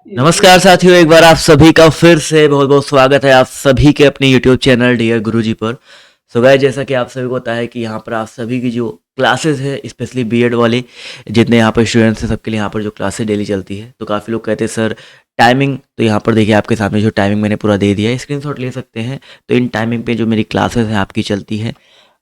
नमस्कार साथियों, एक बार आप सभी का फिर से बहुत बहुत स्वागत है आप सभी के अपने YouTube चैनल डियर गुरुजी पर। सो गाइस, जैसा कि आप सभी को पता है कि यहाँ पर आप सभी की जो क्लासेस है, स्पेशली बीएड वाले जितने यहाँ पर स्टूडेंट्स हैं, सबके लिए यहाँ पर जो क्लासेस डेली चलती है। तो काफ़ी लोग कहते हैं सर टाइमिंग, तो यहाँ पर देखिए आपके सामने जो टाइमिंग मैंने पूरा दे दिया है, स्क्रीनशॉट ले सकते हैं। तो इन टाइमिंग पे जो मेरी क्लासेस हैं आपकी चलती हैं।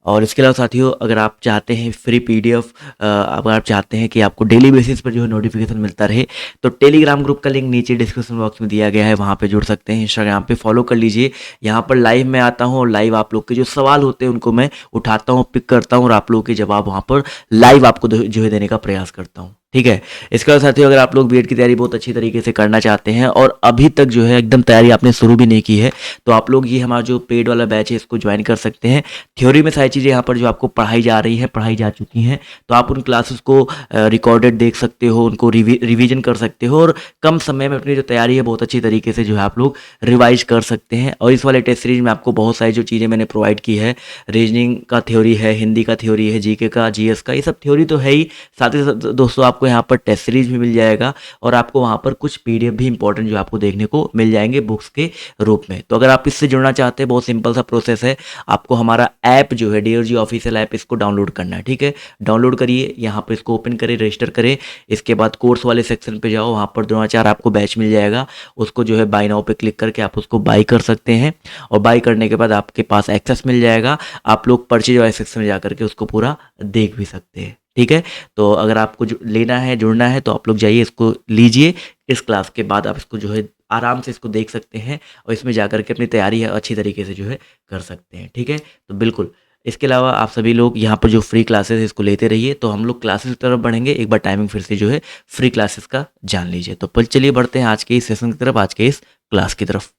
और इसके अलावा साथियों, अगर आप चाहते हैं फ्री पीडीएफ, अगर आप चाहते हैं कि आपको डेली बेसिस पर जो है नोटिफिकेशन मिलता रहे, तो टेलीग्राम ग्रुप का लिंक नीचे डिस्क्रिप्शन बॉक्स में दिया गया है, वहाँ पे जुड़ सकते हैं। इंस्टाग्राम पे फॉलो कर लीजिए। यहाँ पर लाइव मैं आता हूँ और लाइव आप लोग के जो सवाल होते हैं उनको मैं उठाता हूँ, पिक करता हूँ और आप लोगों के जवाब वहाँ पर लाइव आपको जो है देने का प्रयास करता हूँ। ठीक है। इसके बाद साथियों, अगर आप लोग बीएड की तैयारी बहुत अच्छी तरीके से करना चाहते हैं और अभी तक जो है एकदम तैयारी आपने शुरू भी नहीं की है, तो आप लोग ये हमारा जो पेड वाला बैच है इसको ज्वाइन कर सकते हैं। थ्योरी में सारी चीज़ें यहाँ पर जो आपको पढ़ाई जा रही है, पढ़ाई जा चुकी हैं, तो आप उन क्लासेस को रिकॉर्डेड देख सकते हो, उनको रिवीजन कर सकते हो और कम समय में अपनी जो तैयारी है बहुत अच्छी तरीके से जो है आप लोग रिवाइज कर सकते हैं। और इस वाले टेस्ट सीरीज में आपको बहुत सारी जो चीज़ें मैंने प्रोवाइड की है, रीजनिंग का थ्योरी है, हिंदी का थ्योरी है, जीके का, जीएस का, ये सब थ्योरी तो है ही, साथ ही साथ दोस्तों आपको यहाँ पर टेस्ट सीरीज भी मिल जाएगा और आपको वहाँ पर कुछ पीडीएफ भी इंपॉर्टेंट जो आपको देखने को मिल जाएंगे बुक्स के रूप में। तो अगर आप इससे जुड़ना चाहते हैं, बहुत सिंपल सा प्रोसेस है। आपको हमारा ऐप जो है डीआरजी ऑफिशियल ऐप, इसको डाउनलोड करना है। ठीक है, डाउनलोड करिए, यहाँ पर इसको ओपन करें, रजिस्टर करें। इसके बाद कोर्स वाले सेक्शन पे जाओ, वहाँ पर द्रोणाचार्य आपको बैच मिल जाएगा, उसको जो है बाय नाउ पे क्लिक करके आप उसको बाय कर सकते हैं। और बाय करने के बाद आपके पास एक्सेस मिल जाएगा, आप लोग परचेज वाले सेक्शन में जा करके उसको पूरा देख भी सकते हैं। ठीक है। तो अगर आपको लेना है, जुड़ना है, तो आप लोग जाइए, इसको लीजिए। इस क्लास के बाद आप इसको जो है आराम से इसको देख सकते हैं और इसमें जा कर के अपनी तैयारी है अच्छी तरीके से जो है कर सकते हैं। ठीक है, तो बिल्कुल। इसके अलावा आप सभी लोग यहाँ पर जो फ्री क्लासेस है इसको लेते रहिए। तो हम लोग क्लासेस की तरफ बढ़ेंगे। एक बार टाइमिंग फिर से जो है फ्री क्लासेस का जान लीजिए। तो पर चलिए बढ़ते हैं आज के इस सेशन की तरफ, आज के इस क्लास की तरफ।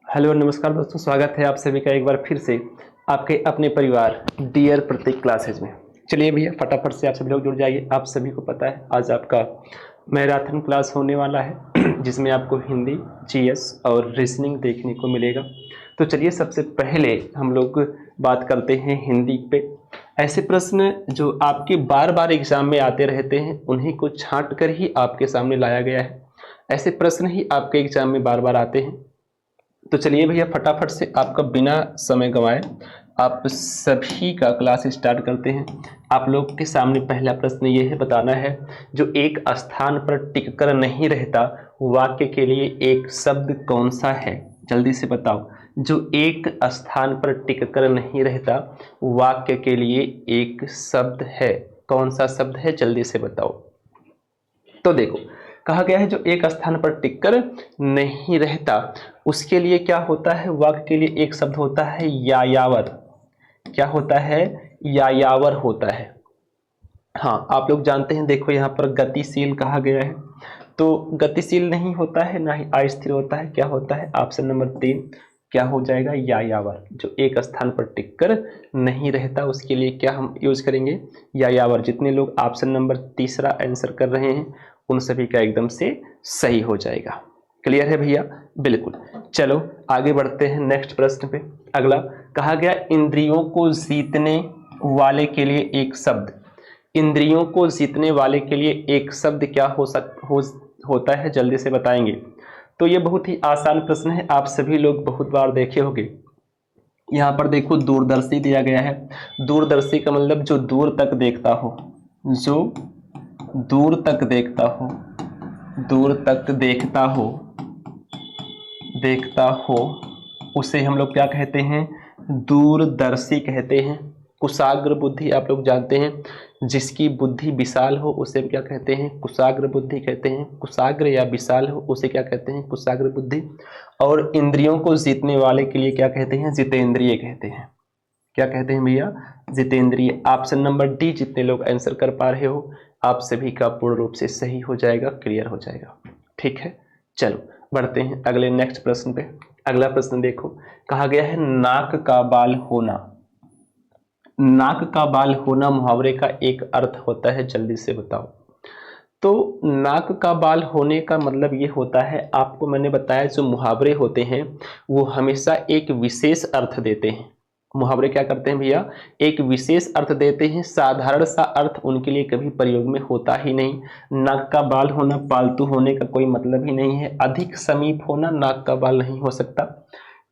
हेलो नमस्कार दोस्तों, स्वागत है आप सभी का एक बार फिर से आपके अपने परिवार डियर प्रतीक क्लासेज में। चलिए भैया फटाफट से आप सभी लोग जुड़ जाइए। आप सभी को पता है आज आपका मैराथन क्लास होने वाला है जिसमें आपको हिंदी, जीएस और रीजनिंग देखने को मिलेगा। तो चलिए सबसे पहले हम लोग बात करते हैं हिंदी पे। ऐसे प्रश्न जो आपके बार बार एग्जाम में आते रहते हैं उन्हीं को छांट कर ही आपके सामने लाया गया है। ऐसे प्रश्न ही आपके एग्जाम में बार बार आते हैं। तो चलिए भैया फटाफट से आपका बिना समय गंवाए आप सभी का क्लास स्टार्ट करते हैं। आप लोग के सामने पहला प्रश्न ये है, बताना है जो एक स्थान पर टिककर नहीं रहता वाक्य के लिए एक शब्द कौन सा है। जल्दी से बताओ, जो एक स्थान पर टिककर नहीं रहता वाक्य के लिए एक शब्द है, कौन सा शब्द है, जल्दी से बताओ। तो देखो, कहा गया है जो एक स्थान पर टिककर नहीं रहता उसके लिए क्या होता है, वाक्य के लिए एक शब्द होता है यायावर। क्या होता है, यायावर होता है। हाँ आप लोग जानते हैं, देखो यहाँ पर गतिशील कहा गया है, तो गतिशील नहीं होता है ना ही अस्थिर होता है। क्या होता है, ऑप्शन नंबर 3 क्या हो जाएगा, यायावर। जो एक स्थान पर टिककर नहीं रहता उसके लिए क्या हम यूज करेंगे, यायावर। जितने लोग ऑप्शन नंबर तीसरा आंसर कर रहे हैं उन सभी का एकदम से सही हो जाएगा। क्लियर है भैया, बिल्कुल। चलो आगे बढ़ते हैं नेक्स्ट प्रश्न पे। अगला कहा गया इंद्रियों को जीतने वाले के लिए एक शब्द। इंद्रियों को जीतने वाले के लिए एक शब्द क्या होता है, जल्दी से बताएंगे। तो ये बहुत ही आसान प्रश्न है, आप सभी लोग बहुत बार देखे होंगे। यहाँ पर देखो दूरदर्शी दिया गया है। दूरदर्शी का मतलब जो दूर तक देखता हो, जो दूर तक देखता हो, दूर तक देखता हो उसे हम लोग क्या कहते हैं, दूरदर्शी कहते हैं। कुशाग्र बुद्धि आप लोग जानते हैं, जिसकी बुद्धि विशाल हो उसे हम क्या कहते हैं, कुशाग्र बुद्धि कहते हैं। कुशाग्र या विशाल हो उसे क्या कहते हैं, कुशाग्र बुद्धि। और इंद्रियों को जीतने वाले के लिए क्या कहते हैं, जितेंद्रिय कहते हैं। क्या कहते हैं भैया, जितेंद्रिय। ऑप्शन नंबर डी जितने लोग आंसर कर पा रहे हो आप सभी का पूर्ण रूप से सही हो जाएगा, क्लियर हो जाएगा। ठीक है, चलो बढ़ते हैं अगले नेक्स्ट प्रश्न पे। अगला प्रश्न देखो, कहा गया है नाक का बाल होना। नाक का बाल होना मुहावरे का एक अर्थ होता है, जल्दी से बताओ। तो नाक का बाल होने का मतलब ये होता है, आपको मैंने बताया जो मुहावरे होते हैं वो हमेशा एक विशेष अर्थ देते हैं। मुहावरे क्या करते हैं भैया, एक विशेष अर्थ देते हैं, साधारण सा अर्थ उनके लिए कभी प्रयोग में होता ही नहीं। नाक का बाल होना पालतू होने का कोई मतलब ही नहीं है। अधिक समीप होना नाक का बाल नहीं हो सकता।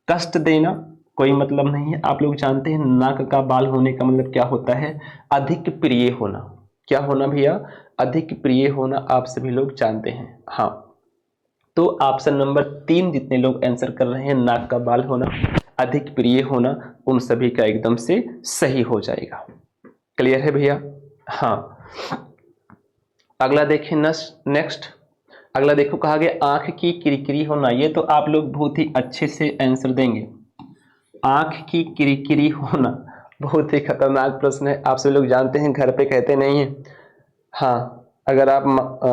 कष्ट देना कोई मतलब नहीं है। आप लोग जानते हैं नाक का बाल होने का मतलब क्या होता है, अधिक प्रिय होना। क्या होना भैया, अधिक प्रिय होना, आप सभी लोग जानते हैं। हाँ, तो ऑप्शन नंबर 3 जितने लोग आंसर कर रहे हैं, नाक का बाल होना, अधिक प्रिय होना, उन सभी का एकदम से सही हो जाएगा। क्लियर है भैया? हाँ, अगला देखें नेक्स्ट। अगला देखो, कहा गया आंख की किरकिरी होना। ये तो आप लोग बहुत ही अच्छे से आंसर देंगे। आंख की किरकिरी होना बहुत ही खतरनाक प्रश्न है। आप सभी लोग जानते हैं, घर पे कहते नहीं है। हाँ, अगर आप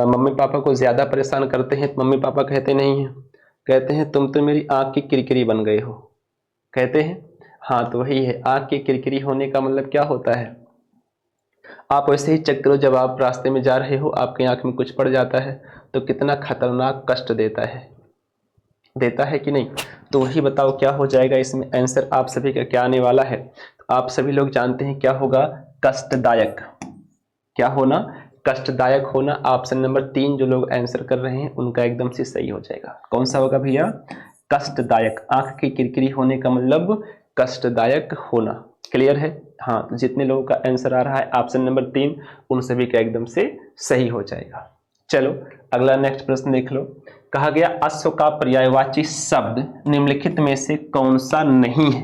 मम्मी पापा को ज्यादा परेशान करते हैं तो मम्मी पापा कहते नहीं हैं, कहते हैं तुम तो मेरी आंख की किरकिरी बन गए हो, कहते हैं। हाँ, तो वही है, आंख की किरकिरी होने का मतलब क्या होता है। आप वैसे ही चेक करो, जब आप रास्ते में जा रहे हो, आपकी आंख में कुछ पड़ जाता है तो कितना खतरनाक कष्ट देता है कि नहीं। तो वही बताओ क्या हो जाएगा इसमें, आंसर आप सभी का क्या आने वाला है। तो आप सभी लोग जानते हैं क्या होगा, कष्टदायक। क्या होना, कष्टदायक होना। ऑप्शन नंबर 3 जो लोग आंसर कर रहे हैं उनका एकदम से सही हो जाएगा। कौन सा होगा भैया, कष्टदायक। आंख की किरकिरी होने का मतलब कष्टदायक होना। क्लियर है? हाँ, तो जितने लोगों का आंसर आ रहा है ऑप्शन नंबर 3, उन सभी का एकदम से सही हो जाएगा। चलो अगला नेक्स्ट प्रश्न देख लो। कहा गया अश्व का पर्यायवाची शब्द निम्नलिखित में से कौन सा नहीं है।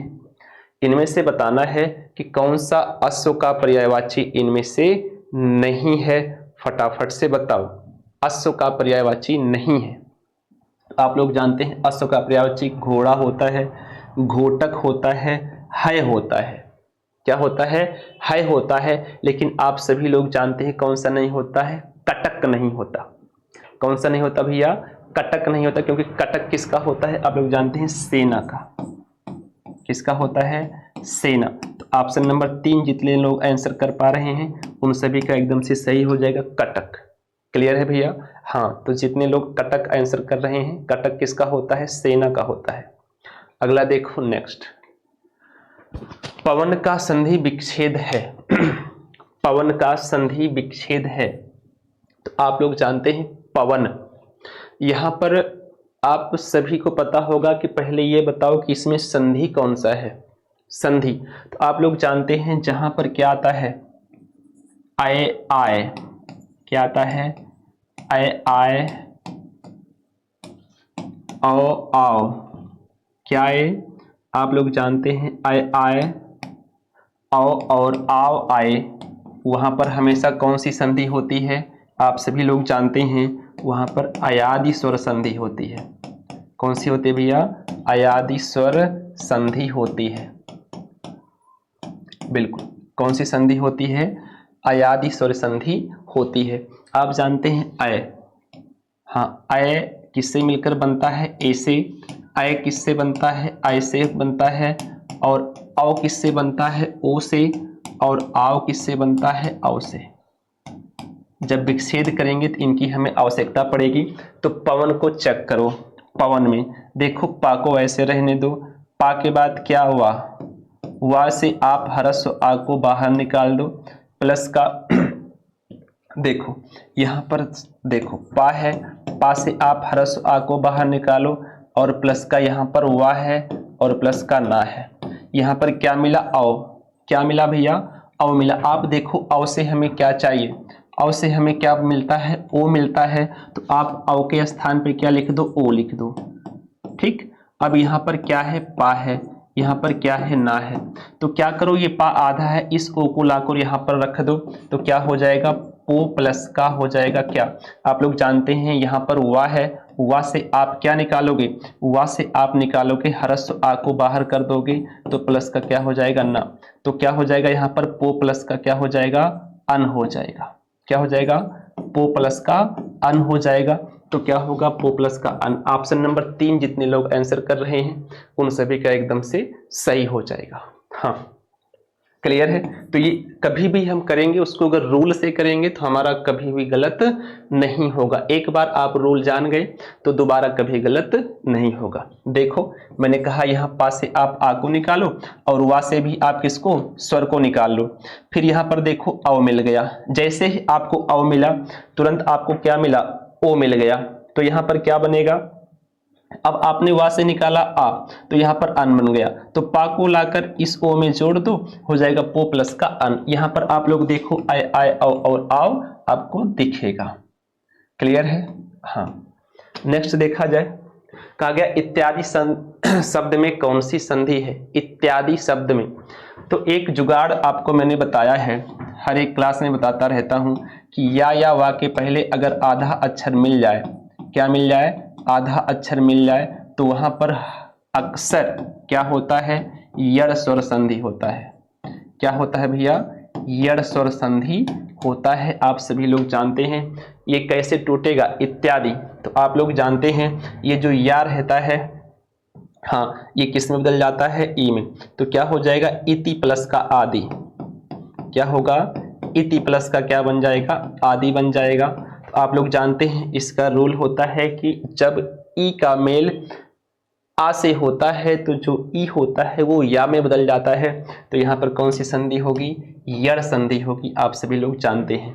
इनमें से बताना है कि कौन सा अश्व का पर्यायवाची इनमें से नहीं है। फटाफट से बताओ, अश्व का पर्यायवाची नहीं है। आप लोग जानते हैं अश्व का पर्यायवाची घोड़ा होता है, घोटक होता है होता है। क्या होता है होता है। लेकिन आप सभी लोग जानते हैं कौन सा नहीं होता है, कटक नहीं होता। कौन सा नहीं होता भैया, कटक नहीं होता। क्योंकि कटक किसका होता है, आप लोग जानते हैं सेना का। किसका होता है, सेना। तो ऑप्शन नंबर 3 जितने लोग आंसर कर पा रहे हैं उन सभी का एकदम से सही हो जाएगा, कटक। क्लियर है भैया? हाँ, तो जितने लोग कटक आंसर कर रहे हैं, कटक किसका होता है, सेना का होता है। अगला देखो नेक्स्ट, पवन का संधि विच्छेद है। पवन का संधि विच्छेद है। तो आप लोग जानते हैं पवन, यहां पर आप सभी को पता होगा कि पहले ये बताओ कि इसमें संधि कौन सा है। संधि तो आप लोग जानते हैं जहां पर क्या आता है, आए आए। क्या आता है, आए आए, आओ आओ। क्या है, आप लोग जानते हैं आए आए, आओ और आओ आए। वहां पर हमेशा कौन सी संधि होती है, आप सभी लोग जानते हैं, वहां पर अयादि स्वर संधि होती है। कौन सी होती है भैया, अयादि स्वर संधि होती है। बिल्कुल, कौन सी संधि होती है, अयादि स्वर संधि होती है। आप जानते हैं अय, हाँ, अय किससे मिलकर बनता है, ए से। अय किससे बनता है, आय से बनता है। और औ किससे बनता है, ओ से। और आओ किससे बनता है, औ से। जब विच्छेद करेंगे तो इनकी हमें आवश्यकता पड़ेगी। तो पवन को चेक करो, पवन में देखो, पा को ऐसे रहने दो, पा के बाद क्या हुआ, वा से आप ह्रस्व आ को बाहर निकाल दो, प्लस का देखो यहाँ पर देखो पा है, पा से आप ह्रस्व आ को बाहर निकालो, और प्लस का यहाँ पर वा है, और प्लस का ना है। यहाँ पर क्या मिला, औ। क्या मिला भैया, औ मिला। आप देखो औ से हमें क्या चाहिए, औ से हमें क्या मिलता है, ओ मिलता है। तो आप औ के स्थान पे क्या लिख दो, ओ लिख दो। ठीक, अब यहाँ पर क्या है, पा है, यहाँ पर क्या है, ना है। तो क्या करो, ये पा आधा है, इस ओ को लाकर यहाँ पर रख दो, तो क्या हो जाएगा, ओ प्लस का हो जाएगा क्या। आप लोग जानते हैं यहाँ पर वा है, वा से आप क्या निकालोगे, वा से आप निकालोगे ह्रस्व आ को बाहर कर दोगे, तो प्लस का क्या हो जाएगा, ना। तो क्या हो जाएगा, यहाँ पर पो प्लस का क्या हो जाएगा, अन हो जाएगा। क्या हो जाएगा, पो प्लस का अन हो जाएगा। तो क्या होगा, पो प्लस का अन। ऑप्शन नंबर 3 जितने लोग आंसर कर रहे हैं उन सभी का एकदम से सही हो जाएगा। हाँ, क्लियर है। तो ये कभी भी हम करेंगे उसको अगर रूल से करेंगे तो हमारा कभी भी गलत नहीं होगा। एक बार आप रूल जान गए तो दोबारा कभी गलत नहीं होगा। देखो मैंने कहा यहाँ पा से आप आ को निकालो और वा से भी आप किसको, स्वर को निकाल लो। फिर यहाँ पर देखो अव मिल गया, जैसे ही आपको अव मिला तुरंत आपको क्या मिला, ओ मिल गया। तो यहाँ पर क्या बनेगा, अब आपने वा से निकाला आ, तो यहाँ पर अन बन गया। तो पा को लाकर इस ओ में जोड़ दो, हो जाएगा पो प्लस का अन। यहाँ पर आप लोग देखो आय आय औ और आओ आपको दिखेगा। क्लियर है। हाँ नेक्स्ट देखा जाए, कहा गया इत्यादि शब्द में कौन सी संधि है। इत्यादि शब्द में तो एक जुगाड़ आपको मैंने बताया है, हर एक क्लास में बताता रहता हूं कि या वा के पहले अगर आधा अक्षर मिल जाए, क्या मिल जाए, आधा अक्षर मिल जाए, तो वहां पर अक्सर क्या होता है, यड़ स्वर संधि होता है। क्या होता है भैया, यड़ स्वर संधि होता है। आप सभी लोग जानते हैं। ये कैसे टूटेगा, इत्यादि तो आप लोग जानते हैं, ये जो या रहता है, हाँ ये किस में बदल जाता है, ई में। तो क्या हो जाएगा, इति प्लस का आदि। क्या होगा, इति प्लस का क्या बन जाएगा, आदि बन जाएगा। तो आप लोग जानते हैं इसका रूल होता है कि जब ई का मेल आ से होता है तो जो ई होता है वो या में बदल जाता है। तो यहाँ पर कौन सी संधि होगी, यड़ संधि होगी। आप सभी लोग जानते हैं।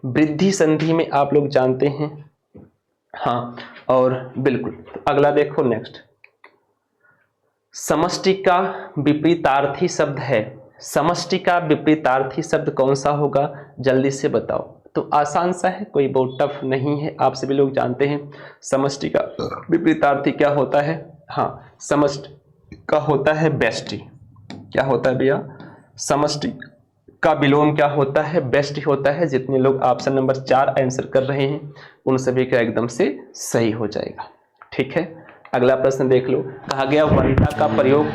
वृद्धि संधि में आप लोग जानते हैं, हाँ और बिल्कुल। तो अगला देखो नेक्स्ट, समष्टि का विपरीतार्थी शब्द है। समष्टि का विपरीतार्थी शब्द कौन सा होगा, जल्दी से बताओ। तो आसान सा है, कोई बहुत टफ नहीं है, आप सभी लोग जानते हैं। समष्टि का विपरीतार्थी क्या होता है, हाँ समष्टि का होता है बेष्टि। क्या होता है भैया, समष्टि का विलोम क्या होता है, बेष्टि होता है। जितने लोग ऑप्शन नंबर 4 आंसर कर रहे हैं उन सभी का एकदम से सही हो जाएगा। ठीक है, अगला प्रश्न देख लो। कहा गया वनिता का प्रयोग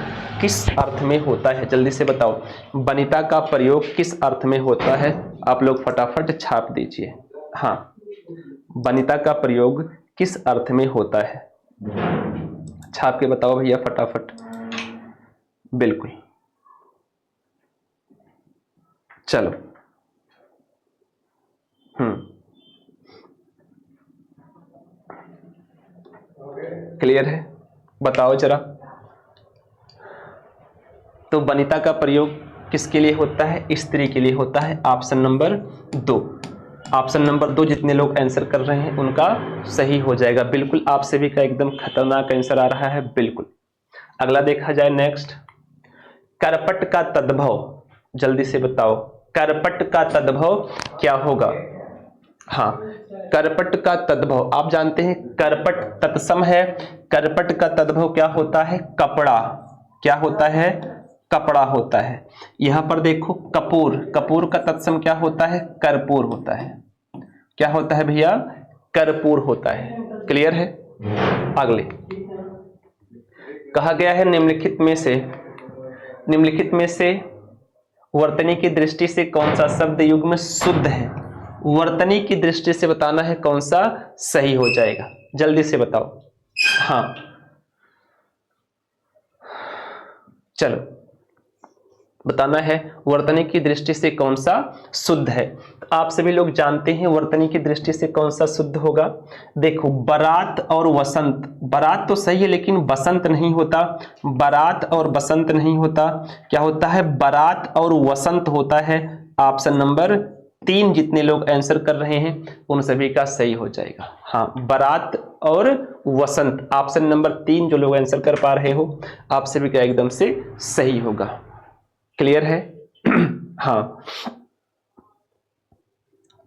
किस अर्थ में होता है, जल्दी से बताओ। वनिता का प्रयोग किस अर्थ में होता है, आप लोग फटाफट छाप दीजिए। हाँ वनिता का प्रयोग किस अर्थ में होता है, छाप के बताओ भैया फटाफट। बिल्कुल चलो, क्लियर है, बताओ जरा। तो वनिता का प्रयोग किसके लिए होता है, स्त्री के लिए होता है। ऑप्शन नंबर 2, ऑप्शन नंबर 2 जितने लोग आंसर कर रहे हैं उनका सही हो जाएगा। बिल्कुल आप सभी का एकदम खतरनाक आंसर आ रहा है। बिल्कुल अगला देखा जाए नेक्स्ट, करपट का तद्भव, जल्दी से बताओ करपट का तद्भव क्या होगा। हाँ करपट का तद्भव आप जानते हैं, करपट तत्सम है। करपट का तद्भव क्या होता है, कपड़ा। क्या होता है, कपड़ा होता है। यहां पर देखो कपूर, कपूर का तत्सम क्या होता है, कर्पूर होता है। क्या होता है भैया, कर्पूर होता है। क्लियर है। अगले कहा गया है निम्नलिखित में से वर्तनी की दृष्टि से कौन सा शब्द युग्म शुद्ध है। वर्तनी की दृष्टि से बताना है कौन सा सही हो जाएगा, जल्दी से बताओ। हाँ चलो बताना है वर्तनी की दृष्टि से कौन सा शुद्ध है। तो आप सभी लोग जानते हैं वर्तनी की दृष्टि से कौन सा शुद्ध होगा। देखो बारात और वसंत, बारात तो सही है लेकिन बसंत नहीं होता। बारात और बसंत नहीं होता, क्या होता है, बारात और वसंत होता है। ऑप्शन नंबर 3 जितने लोग आंसर कर रहे हैं उन सभी का सही हो जाएगा। हाँ बारात और वसंत, ऑप्शन नंबर 3 जो लोग आंसर कर पा रहे हो आप सभी का एकदम से सही होगा। क्लियर है। हाँ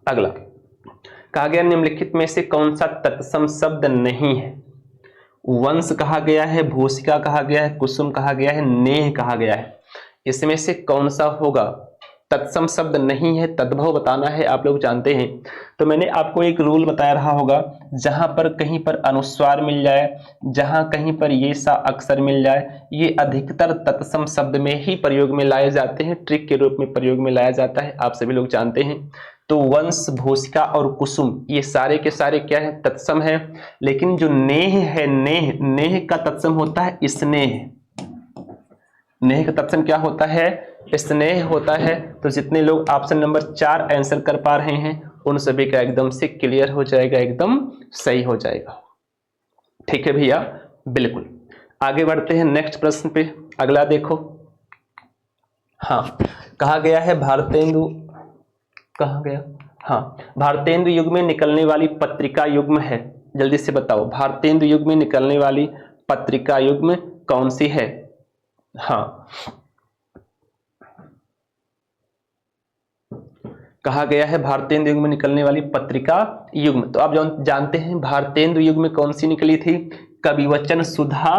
अगला कहा गया निम्नलिखित में से कौन सा तत्सम शब्द नहीं है। वंश कहा गया है, भूषिका कहा गया है, कुसुम कहा गया है, नेह कहा गया है। इसमें से कौन सा होगा, तत्सम शब्द नहीं है, तद्भव बताना है। आप लोग जानते हैं तो मैंने आपको एक रूल बताया रहा होगा, जहां पर कहीं पर अनुस्वार मिल जाए, जहां कहीं पर ये सा अक्षर मिल जाए, ये अधिकतर तत्सम शब्द में ही प्रयोग में लाए जाते हैं, ट्रिक के रूप में प्रयोग में लाया जाता है। आप सभी लोग जानते हैं। तो वंश, भूषिका और कुसुम ये सारे के सारे क्या है, तत्सम है। लेकिन जो नेह है, नेह का तत्सम होता है स्नेह। नेह का तत्सम क्या होता है? स्नेह होता है। तो जितने लोग ऑप्शन नंबर 4 आंसर कर पा रहे हैं उन सभी का एकदम से क्लियर हो जाएगा, एकदम सही हो जाएगा। ठीक है भैया, बिल्कुल। आगे बढ़ते हैं नेक्स्ट प्रश्न पे। अगला देखो। हाँ, कहा गया है भारतेंदु, कहा गया, हाँ, भारतेंदु युग में निकलने वाली पत्रिका युग्म है। जल्दी से बताओ, भारतेंदु युग में निकलने वाली पत्रिका युग्म कौन सी है? हाँ, कहा गया है भारतेंदु युग में निकलने वाली पत्रिका युग्म। तो आप जानते हैं भारतेंदु युग में कौन सी निकली थी? कविवचन सुधा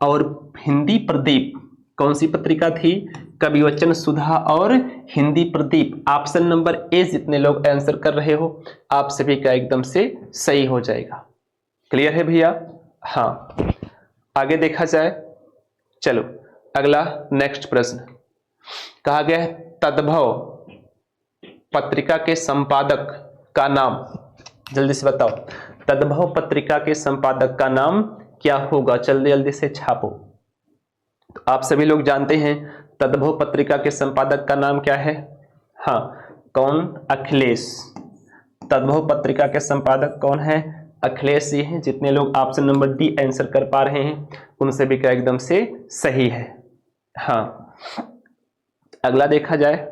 और हिंदी प्रदीप। कौन सी पत्रिका थी? कविवचन सुधा और Hindi Pradeep. Option number A जितने लोग आंसर कर रहे हो आप सभी का एकदम से सही हो जाएगा। क्लियर है भैया? हाँ, आगे देखा जाए। चलो अगला नेक्स्ट प्रश्न। कहा गया है तद्भव पत्रिका के संपादक का नाम। जल्दी से बताओ, तद्भव पत्रिका के संपादक का नाम क्या होगा? जल्दी जल्दी से छापो। तो आप सभी लोग जानते हैं तद्भव पत्रिका के संपादक का नाम क्या है? हाँ, कौन? अखिलेश। तद्भव पत्रिका के संपादक कौन है? अखिलेश जी हैं। जितने लोग ऑप्शन नंबर डी आंसर कर पा रहे हैं उन सभी का एकदम से सही है। हाँ, अगला देखा जाए।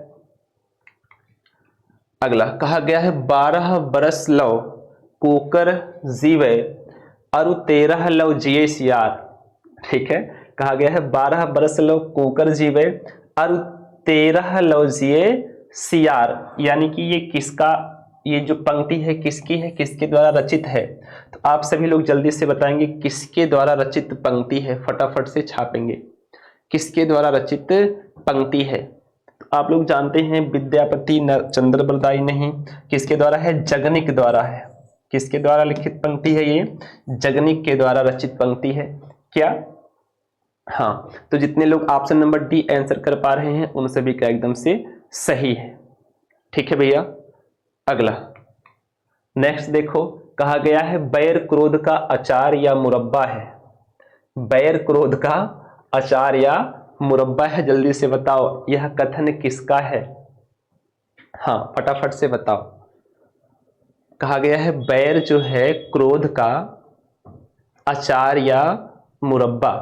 अगला कहा गया है 12 बरस लव कोकर जीवे अरु 13 लव जिये सियार। ठीक है, कहा गया है 12 बरस लव कोकर जीवे अरु 13 लव जिये सियार। यानी कि ये किसका, ये जो पंक्ति है किसकी है, किसके द्वारा रचित है? तो आप सभी लोग जल्दी से बताएंगे किसके द्वारा रचित पंक्ति है, फटाफट से छापेंगे। किसके द्वारा रचित पंक्ति है? आप लोग जानते हैं विद्यापति चंद्र बरदाई नहीं, किसके द्वारा है? जगनिक द्वारा है। किसके द्वारा लिखित पंक्ति है ये? जगनिक के द्वारा रचित पंक्ति है क्या? हाँ, तो जितने लोग ऑप्शन नंबर डी आंसर कर पा रहे हैं उन सभी का एकदम से सही है। ठीक है भैया, अगला नेक्स्ट देखो। कहा गया है बैर क्रोध का अचार या मुरब्बा है। बैर क्रोध का अचार या मुरब्बा है। जल्दी से बताओ यह कथन किसका है? हाँ, फटाफट से बताओ। कहा गया है बैर जो है क्रोध का अचार या मुरब्बा।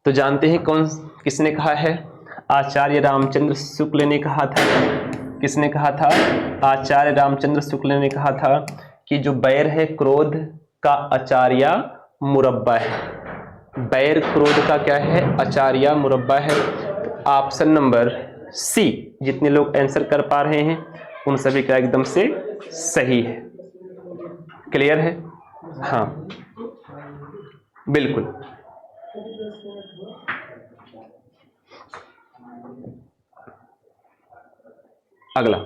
तो जानते हैं कौन, किसने कहा है? आचार्य रामचंद्र शुक्ल ने कहा था। किसने कहा था? आचार्य रामचंद्र शुक्ल ने कहा था कि जो बैर है क्रोध का अचार या मुरब्बा है। बैर क्रोध का क्या है? अचार या मुरब्बा है। ऑप्शन नंबर सी जितने लोग आंसर कर पा रहे हैं उन सभी का एकदम से सही है। क्लियर है? हाँ, बिल्कुल। अगला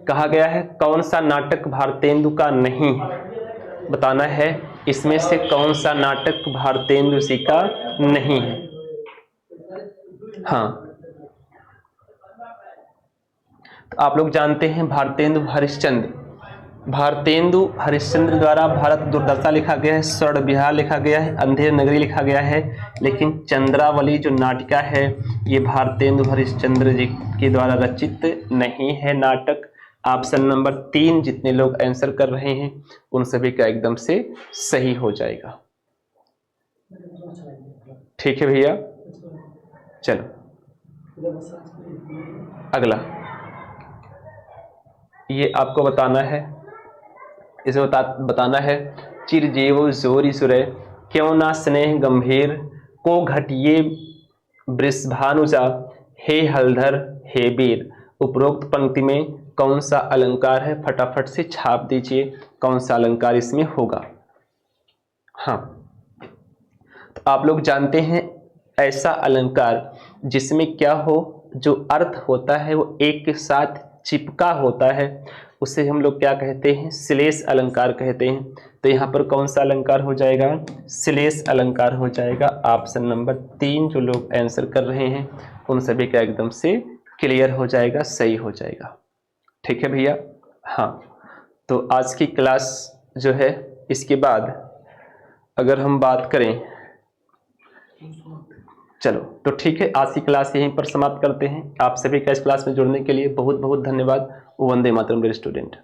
कहा गया है कौन सा नाटक भारतेंदु का नहीं है? बताना है इसमें से कौन सा नाटक भारतेंदु जी का नहीं है। हाँ, तो आप लोग जानते हैं भारतेंदु हरिश्चंद्र। भारतेंदु हरिश्चंद्र द्वारा भारत दुर्दशा लिखा गया है, स्वर्ण विहार लिखा गया है, अंधेर नगरी लिखा गया है। लेकिन चंद्रावली जो नाटिका है ये भारतेंदु हरिश्चंद्र जी के द्वारा रचित नहीं है नाटक। ऑप्शन नंबर 3 जितने लोग आंसर कर रहे हैं उन सभी का एकदम से सही हो जाएगा। ठीक है भैया, चलो अगला ये आपको बताना है, इसे बताना है चिरजीव जोरी सुरे क्यों ना स्नेह गंभीर को घटिए वृषभानुजा हे हलधर हे वीर। उपरोक्त पंक्ति में कौन सा अलंकार है? फटाफट से छाप दीजिए कौन सा अलंकार इसमें होगा। हाँ, तो आप लोग जानते हैं ऐसा अलंकार जिसमें क्या हो, जो अर्थ होता है वो एक के साथ चिपका होता है उसे हम लोग क्या कहते हैं? श्लेष अलंकार कहते हैं। तो यहाँ पर कौन सा अलंकार हो जाएगा? श्लेष अलंकार हो जाएगा। ऑप्शन नंबर 3 जो लोग आंसर कर रहे हैं उन सभी का एकदम से क्लियर हो जाएगा, सही हो जाएगा। ठीक है भैया? हाँ, तो आज की क्लास जो है इसके बाद अगर हम बात करें चलो तो ठीक है, आज की क्लास यहीं पर समाप्त करते हैं। आप सभी का इस क्लास में जुड़ने के लिए बहुत बहुत धन्यवाद। Vande Mataram dear student.